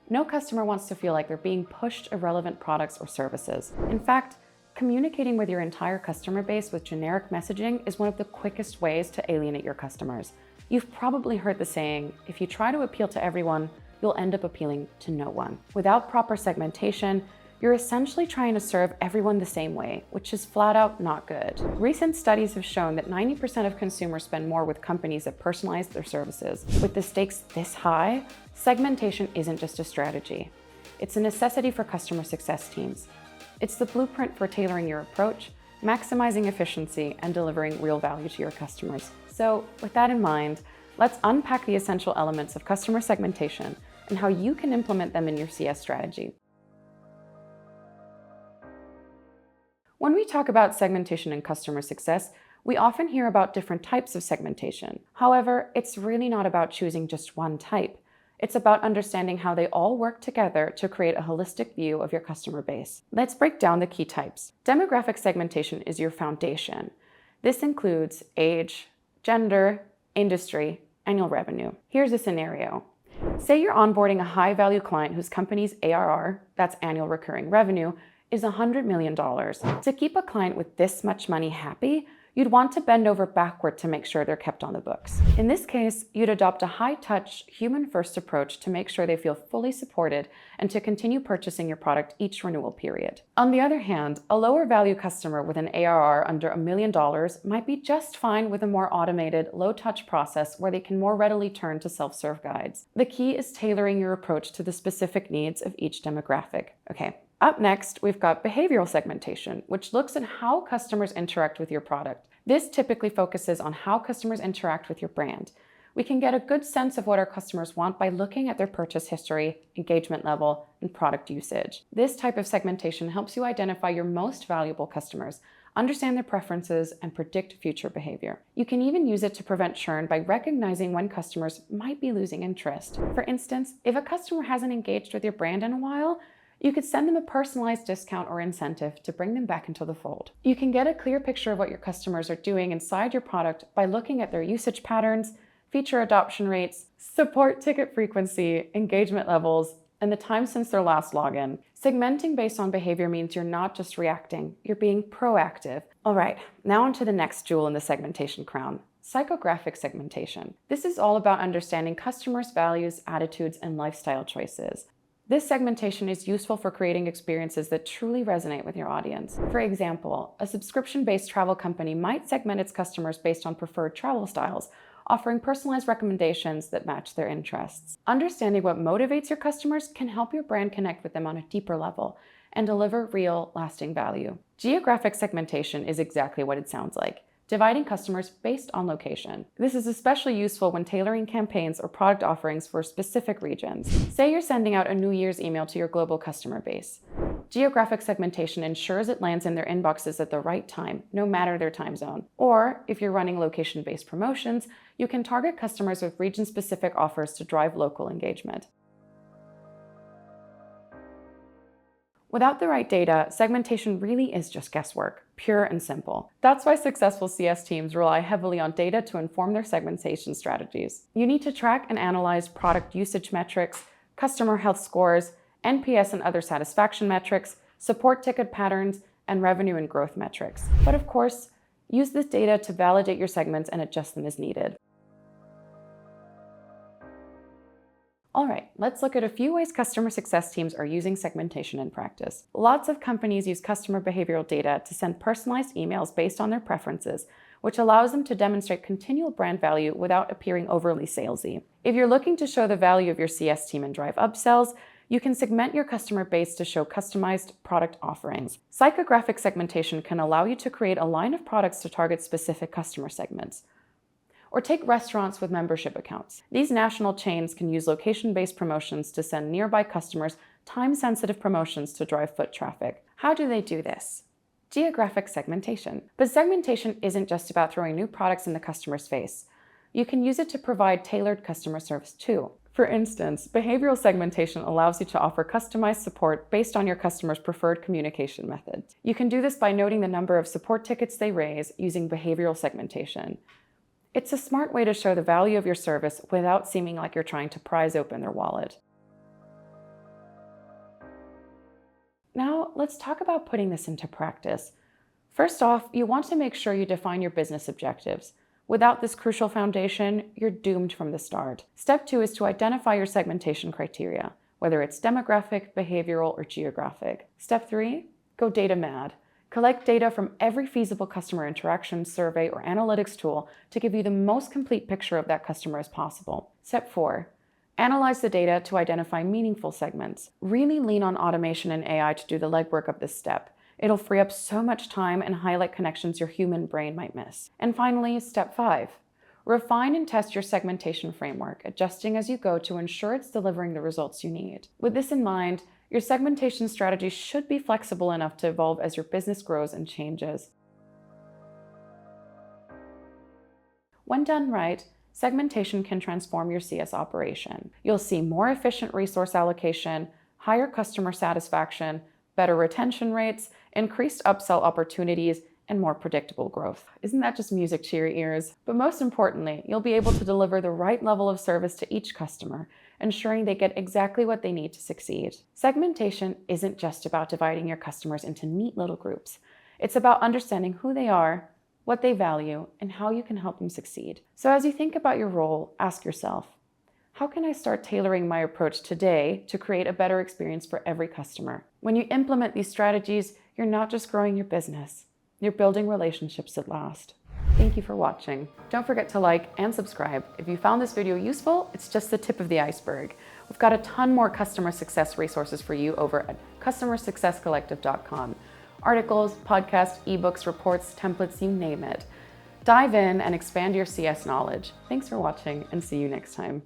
No customer wants to feel like they're being pushed irrelevant products or services. In fact, communicating with your entire customer base with generic messaging is one of the quickest ways to alienate your customers. You've probably heard the saying, if you try to appeal to everyone, you'll end up appealing to no one. Without proper segmentation, you're essentially trying to serve everyone the same way, which is flat out not good. Recent studies have shown that 90% of consumers spend more with companies that personalize their services. With the stakes this high, segmentation isn't just a strategy. It's a necessity for customer success teams. It's the blueprint for tailoring your approach, maximizing efficiency, and delivering real value to your customers. So with that in mind, let's unpack the essential elements of customer segmentation and how you can implement them in your CS strategy. When we talk about segmentation and customer success, we often hear about different types of segmentation. However, it's really not about choosing just one type. It's about understanding how they all work together to create a holistic view of your customer base. Let's break down the key types. Demographic segmentation is your foundation. This includes age, gender, industry, annual revenue. Here's a scenario. Say you're onboarding a high-value client whose company's ARR, that's annual recurring revenue, is $100 million. To keep a client with this much money happy, you'd want to bend over backward to make sure they're kept on the books. In this case, you'd adopt a high-touch, human-first approach to make sure they feel fully supported and to continue purchasing your product each renewal period. On the other hand, a lower-value customer with an ARR under $1 million might be just fine with a more automated, low-touch process where they can more readily turn to self-serve guides. The key is tailoring your approach to the specific needs of each demographic. Okay. Up next, we've got behavioral segmentation, which looks at how customers interact with your product. This typically focuses on how customers interact with your brand. We can get a good sense of what our customers want by looking at their purchase history, engagement level, and product usage. This type of segmentation helps you identify your most valuable customers, understand their preferences, and predict future behavior. You can even use it to prevent churn by recognizing when customers might be losing interest. For instance, if a customer hasn't engaged with your brand in a while, you could send them a personalized discount or incentive to bring them back into the fold. You can get a clear picture of what your customers are doing inside your product by looking at their usage patterns, feature adoption rates, support ticket frequency, engagement levels, and the time since their last login. Segmenting based on behavior means you're not just reacting, you're being proactive. All right, now on to the next jewel in the segmentation crown. Psychographic segmentation. This is all about understanding customers' values, attitudes, and lifestyle choices. This segmentation is useful for creating experiences that truly resonate with your audience. For example, a subscription-based travel company might segment its customers based on preferred travel styles, offering personalized recommendations that match their interests. Understanding what motivates your customers can help your brand connect with them on a deeper level and deliver real, lasting value. Geographic segmentation is exactly what it sounds like, dividing customers based on location. This is especially useful when tailoring campaigns or product offerings for specific regions. Say you're sending out a New Year's email to your global customer base. Geographic segmentation ensures it lands in their inboxes at the right time, no matter their time zone. Or, if you're running location-based promotions, you can target customers with region-specific offers to drive local engagement. Without the right data, segmentation really is just guesswork, pure and simple. That's why successful CS teams rely heavily on data to inform their segmentation strategies. You need to track and analyze product usage metrics, customer health scores, NPS and other satisfaction metrics, support ticket patterns, and revenue and growth metrics. But of course, use this data to validate your segments and adjust them as needed. All right, let's look at a few ways customer success teams are using segmentation in practice. Lots of companies use customer behavioral data to send personalized emails based on their preferences, which allows them to demonstrate continual brand value without appearing overly salesy. If you're looking to show the value of your CS team and drive upsells, you can segment your customer base to show customized product offerings. Psychographic segmentation can allow you to create a line of products to target specific customer segments. Or take restaurants with membership accounts. These national chains can use location-based promotions to send nearby customers time-sensitive promotions to drive foot traffic. How do they do this? Geographic segmentation. But segmentation isn't just about throwing new products in the customer's face. You can use it to provide tailored customer service too. For instance, behavioral segmentation allows you to offer customized support based on your customer's preferred communication methods. You can do this by noting the number of support tickets they raise using behavioral segmentation. It's a smart way to show the value of your service without seeming like you're trying to prise open their wallet. let's talk about putting this into practice. First off, you want to make sure you define your business objectives. Without this crucial foundation, you're doomed from the start. Step 2 is to identify your segmentation criteria, whether it's demographic, behavioral, or geographic. Step 3, go data mad. Collect data from every feasible customer interaction, survey, or analytics tool to give you the most complete picture of that customer as possible. Step 4, analyze the data to identify meaningful segments. Really lean on automation and AI to do the legwork of this step. It'll free up so much time and highlight connections your human brain might miss. And finally, step 5, refine and test your segmentation framework, adjusting as you go to ensure it's delivering the results you need. With this in mind, your segmentation strategy should be flexible enough to evolve as your business grows and changes. When done right, segmentation can transform your CS operation. You'll see more efficient resource allocation, higher customer satisfaction, better retention rates, increased upsell opportunities, and more predictable growth. Isn't that just music to your ears? But most importantly, you'll be able to deliver the right level of service to each customer, ensuring they get exactly what they need to succeed. Segmentation isn't just about dividing your customers into neat little groups. It's about understanding who they are, what they value, and how you can help them succeed. So as you think about your role, ask yourself, how can I start tailoring my approach today to create a better experience for every customer? When you implement these strategies, you're not just growing your business, you're building relationships that last. Thank you for watching. Don't forget to like and subscribe. If you found this video useful, it's just the tip of the iceberg. We've got a ton more customer success resources for you over at customersuccesscollective.com. Articles, podcasts, ebooks, reports, templates, you name it. Dive in and expand your CS knowledge. Thanks for watching and see you next time.